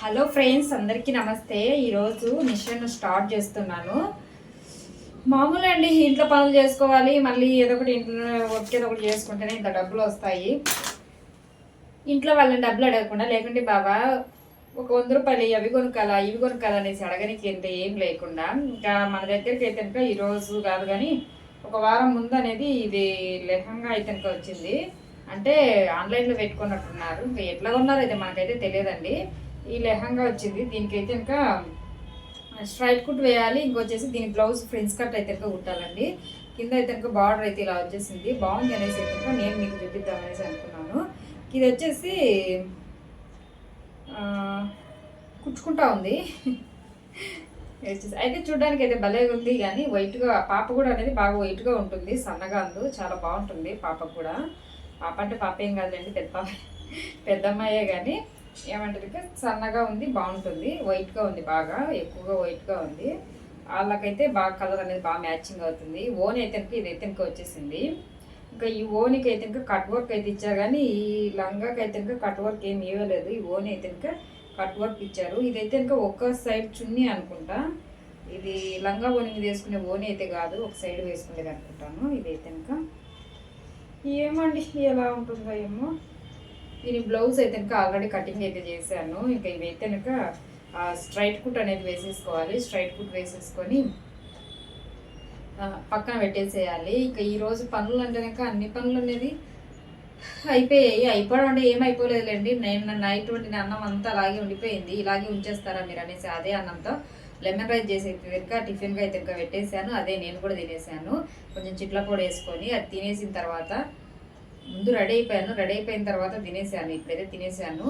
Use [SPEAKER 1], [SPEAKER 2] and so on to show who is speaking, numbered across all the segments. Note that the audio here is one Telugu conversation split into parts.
[SPEAKER 1] హలో ఫ్రెండ్స్, అందరికీ నమస్తే. ఈరోజు మిషన్ స్టార్ట్ చేస్తున్నాను. మామూలు అండి, ఇంట్లో పనులు చేసుకోవాలి, మళ్ళీ ఏదో ఒకటి ఇంట్లో వర్క్ ఏదో ఒకటి చేసుకుంటేనే ఇంత డబ్బులు వస్తాయి. ఇంట్లో వాళ్ళని డబ్బులు అడగకుండా, లేకుంటే బాబా ఒక 100 రూపాయలు అవి కొనుక్కాలా ఇవి కొనుక్కాలా అనేసి అడగనికి ఎంత ఏం లేకుండా, ఇంకా మన దగ్గరికి అయితే కనుక ఈరోజు కాదు కానీ ఒక వారం ముందు అనేది ఇది లెహంగా అయితే కనుక వచ్చింది. అంటే ఆన్లైన్లో పెట్టుకున్నట్టున్నారు. ఇంకా ఎట్లా కొన్నారో అయితే మనకైతే తెలియదండి. ఈ లెహంగా వచ్చింది. దీనికైతే ఇంకా స్ట్రైట్ కుట్ వేయాలి. ఇంకొచ్చేసి దీని బ్లౌజ్ ఫ్రిన్స్ కట్ అయితే ఇంకా కుట్టాలండి. కింద అయితే ఇంకా బార్డర్ అయితే ఇలా వచ్చేసింది. బాగుంది అనేసి ఇంకా నేను మీకు చూపిద్దామనేసి అనుకున్నాను. ఇది వచ్చేసి కుట్టుకుంటా ఉంది. అయితే చూడడానికి అయితే భలే ఉంది, కానీ వైట్గా పాప కూడా అనేది బాగా వైట్గా ఉంటుంది, సన్నగా ఉంది, చాలా బాగుంటుంది. పాపకు కూడా, పాప అంటే పాప ఏం కాదులేండి, పెద్దమ్మాయే, కానీ ఏమంటారు సన్నగా ఉంది, బాగుంటుంది, వైట్గా ఉంది, బాగా ఎక్కువగా వైట్గా ఉంది. వాళ్ళకైతే బాగా కలర్ అనేది బాగా మ్యాచింగ్ అవుతుంది. ఓన్ అయితే ఇదైతే ఇంకా వచ్చేసింది. ఇంకా ఈ ఓనికి అయితే ఇంకా కట్ వర్క్ అయితే ఇచ్చారు, కానీ ఈ లంగాకి అయితే ఇంకా కట్ వర్క్ ఏమి ఇవ్వలేదు. ఈ ఓన్ అయితే ఇంకా కట్ వర్క్ ఇచ్చారు. ఇదైతే ఇంకా ఒక సైడ్ చున్నీ అనుకుంటా. ఇది లంగా ఓని మీద వేసుకునే ఓని అయితే కాదు, ఒక సైడ్ వేసుకునేది అనుకుంటాను. ఇదైతే ఇంకా ఏమండి ఎలా ఉంటుందో ఏమో. దీని బ్లౌజ్ అయితే ఇంకా ఆల్రెడీ కటింగ్ అయితే చేశాను. ఇంకా ఇవైతే కనుక స్ట్రైట్ కుట్ అనేది వేసేసుకోవాలి. స్ట్రైట్ కుట్ వేసేసుకొని పక్కన పెట్టేసేయాలి. ఇంకా ఈరోజు పనులు అంటే కనుక అన్ని పనులు అనేది అయిపోయాయి. అయిపోవడం అంటే ఏం అయిపోలేదులేండి. నేను నైట్ వండిన అన్నం అంతా అలాగే ఉండిపోయింది. ఇలాగే ఉంచేస్తారా మీరు అనేసి అదే అన్నంతో లెమన్ రైస్ చేసి ఇంకా టిఫిన్గా అయితే ఇంకా పెట్టేశాను. అదే నేను కూడా తినేసాను. కొంచెం చిట్ల పొడి వేసుకొని అది తినేసిన తర్వాత ముందు రెడీ అయిపోయాను. రెడీ అయిపోయిన తర్వాత తినేసాను. ఇప్పుడైతే తినేసాను.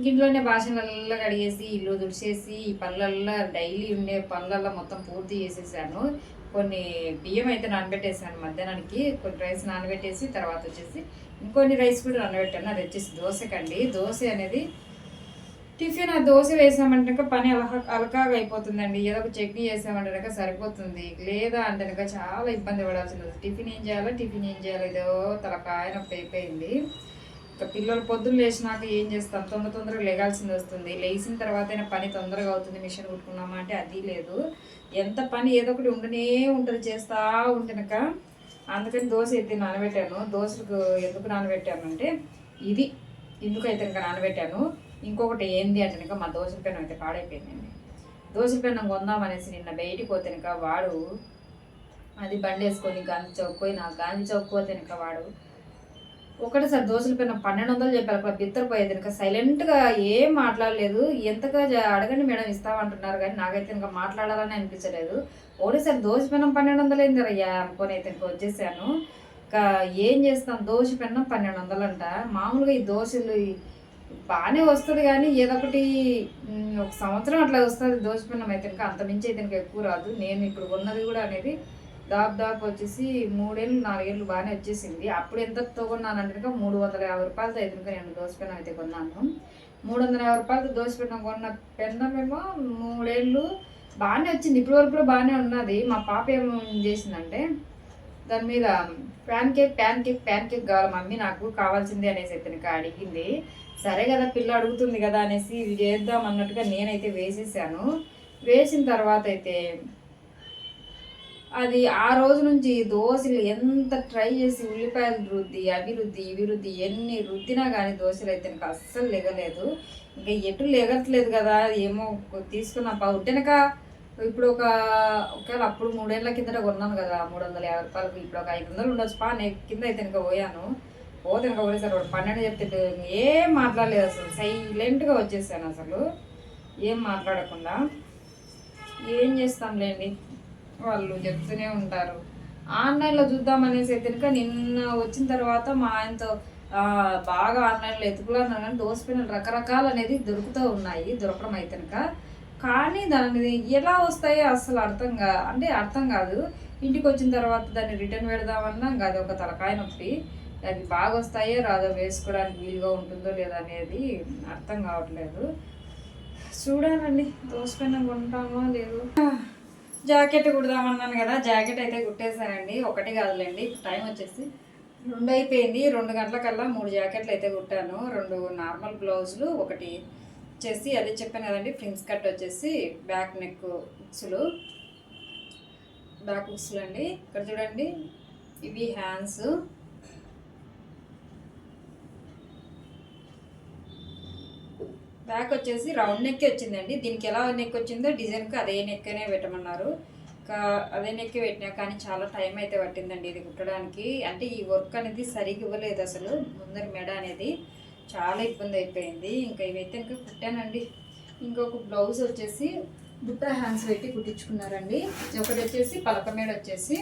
[SPEAKER 1] ఇంట్లోనే బాసనలల్లా కడిగేసి ఇల్లు తుడిచేసి ఈ పనులల్లో డైలీ ఉండే పనులల్లో మొత్తం పూర్తి చేసేసాను. కొన్ని బియ్యం అయితే నానబెట్టేసాను మధ్యాహ్నానికి. కొన్ని రైస్ నానబెట్టేసి తర్వాత వచ్చేసి ఇంకొన్ని రైస్ కూడా నానబెట్టాను. అది వచ్చేసి దోశకండి. దోశ అనేది టిఫిన్ ఆ దోశ వేసామంటే పని అలకాగా అయిపోతుందండి. ఏదో ఒక చట్నీ వేసామంటే సరిపోతుంది. లేదా అంటే చాలా ఇబ్బంది పడాల్సింది. టిఫిన్ ఏం చేయాలో ఏదో తలకాయ నొప్పి అయిపోయింది. ఇంకా పిల్లలు పొద్దున్న లేచినాక ఏం చేస్తాం, తొందరగా లేగాల్సింది వస్తుంది. లేచిన తర్వాతైనా పని తొందరగా అవుతుంది. మిషన్ కుట్టుకున్నామా అంటే అది లేదు. ఎంత పని ఏదో ఒకటి ఉండనే ఉంటుంది, చేస్తూ ఉంటేనక. అందుకని దోశ అయితే నానబెట్టాను. దోశలకు ఎందుకు నానబెట్టాను అంటే ఇది ఎందుకైతే ఇంకా నానబెట్టాను. ఇంకొకటి ఏంది అంటే కనుక మా దోశల పెనం అయితే పాడైపోయిందండి. దోశల పెనం కొందామనేసి నిన్న బయటికి పోతేనక వాడు అది బండి వేసుకొని గాంధీ చౌక్ పోయి, నాకు గాంధీ చౌక్ పోతేనక వాడు ఒకటేసారి దోశల పైన 1200 చెప్పారు. అక్కడ బిత్తరపోయేది ఇంకా సైలెంట్గా ఏం మాట్లాడలేదు. ఎంతగా అడగండి మేడం ఇస్తామంటున్నారు, కానీ నాకైతే ఇంకా మాట్లాడాలని అనిపించలేదు. ఒకటేసారి దోశ పెన్నం 1200 అయిందరయ్యా అనుకొని అయితే ఇంకా వచ్చేసాను. ఇంకా ఏం చేస్తాం, దోశ పెన్నం 1200 అంట. మామూలుగా ఈ దోశలు బాగానే వస్తుంది, కానీ ఏదో ఒకటి ఒక సంవత్సరం అట్లా వస్తుంది దోశ పెన్నం అయితే ఇంకా, అంత మించి అయితే ఇంకా ఎక్కువ రాదు. నేను ఇప్పుడు ఉన్నది కూడా అనేది దాదాపు వచ్చేసి 3 ఏళ్ళు 4 ఏళ్ళు బాగానే వచ్చేసింది. అప్పుడు ఎంతతో కొన్నానంటే 350 రూపాయలతో అయితే నేను దోశ పెన్నం అయితే కొన్నాను. 350 రూపాయలతో దోశ పెన్నం కొన్న పెన్నమేమో 3 ఏళ్ళు బాగానే వచ్చింది. ఇప్పటి వరకు కూడా బాగానే ఉన్నది. మా పాప ఏమో చేసిందంటే దాని మీద ప్యాన్ కేక్ కావాలి మమ్మీ, నాకు కావాల్సిందే అనేసి అయితే ఇంకా అడిగింది. సరే కదా పిల్ల అడుగుతుంది కదా అనేసి ఇది చేద్దాం అన్నట్టుగా నేనైతే వేసేసాను. వేసిన తర్వాత అయితే అది ఆ రోజు నుంచి దోశలు ఎంత ట్రై చేసి ఉల్లిపాయలు రుద్ది అవి రుద్ది ఇవి రుద్ది ఎన్ని రుద్దినా కానీ దోశలు అయితే నాకు అస్సలు లెగలేదు. ఇంకా ఎటు లెగట్లేదు కదా, ఏమో తీసుకున్నా ఉట్టెనక. ఇప్పుడు ఒకవేళ అప్పుడు 3 ఏళ్ళ కిందట కొన్నాను కదా 350 రూపాయలకు, ఇప్పుడు ఒక 500 ఉండొచ్చు. కింద అయితే ఇంకా పోయాను. పోతే ఇంకా పోయేసారి వాడు 12 చెప్తే ఏం మాట్లాడలేదు. అసలు సైలెంట్గా వచ్చేసాను. అసలు ఏం మాట్లాడకుండా ఏం చేస్తాంలేండి, వాళ్ళు చెప్తూనే ఉంటారు. ఆన్లైన్లో చూద్దామనేసి అయితే కనుక నిన్న వచ్చిన తర్వాత మా ఆయనతో బాగా ఆన్లైన్లో ఎత్తుకున్నాను, కానీ దోశ పెన్నులు రకరకాలు అనేది దొరుకుతూ ఉన్నాయి. దొరకడం అయితే కనుక, కానీ దాన్ని ఎలా వస్తాయో అసలు అర్థం కాదు. ఇంటికి వచ్చిన తర్వాత దాన్ని రిటర్న్ పెడదామన్నా ఇంకా అది ఒక తలకాయ నొప్పి. అది బాగా వస్తాయో రాదో, వేసుకోవడానికి వీలుగా ఉంటుందో లేదా అనేది అర్థం కావట్లేదు. చూడాలండి దోశ పెన్నం కొంటామో లేదు. జాకెట్ కుడదామన్నాను కదా, జాకెట్ అయితే కుట్టేశానండి. ఒకటి కాదులేండి, టైం వచ్చేసి 2 అయిపోయింది. 2 గంటలకల్లా 3 జాకెట్లు అయితే కుట్టాను. 2 నార్మల్ బ్లౌజులు, ఒకటి వచ్చేసి అదే చెప్పాను కదండి, ఫ్రిన్స్ కట్ వచ్చేసి బ్యాక్ నెక్ ఉక్సులు, బ్యాక్ ఉక్సులు అండి. ఇక్కడ చూడండి, ఇవి హ్యాండ్స్. బ్యాక్ వచ్చేసి రౌండ్ నెక్ వచ్చిందండి. దీనికి ఎలా నెక్ వచ్చిందో డిజైన్కి అదే నెక్ అనే పెట్టమన్నారు. అదే నెక్ పెట్టినా కానీ చాలా టైం అయితే పట్టిందండి ఇది కుట్టడానికి. అంటే ఈ వర్క్ అనేది సరిగ్గా ఇవ్వలేదు అసలు, ముందర మెడ అనేది చాలా ఇబ్బంది అయిపోయింది. ఇంకా ఇవైతే ఇంకా కుట్టానండి. ఇంకొక బ్లౌజ్ వచ్చేసి బుట్ట హ్యాండ్స్ పెట్టి కుట్టించుకున్నారండి. ఒకటి వచ్చేసి పలక మేడ వచ్చేసి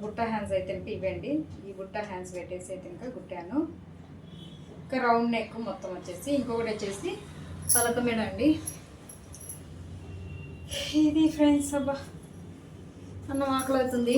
[SPEAKER 1] బుట్ట హ్యాండ్స్ అయితే ఇవ్వండి. ఈ బుట్ట హ్యాండ్స్ పెట్టేసి అయితే ఇంకా కుట్టాను. ఇంకా రౌండ్ నెక్ మొత్తం వచ్చేసి, ఇంకొకటి వచ్చేసి పలక మేడ అండి. ఇది ఫ్రెండ్స్, అబ్బా అన్నం ఆకలి అవుతుంది.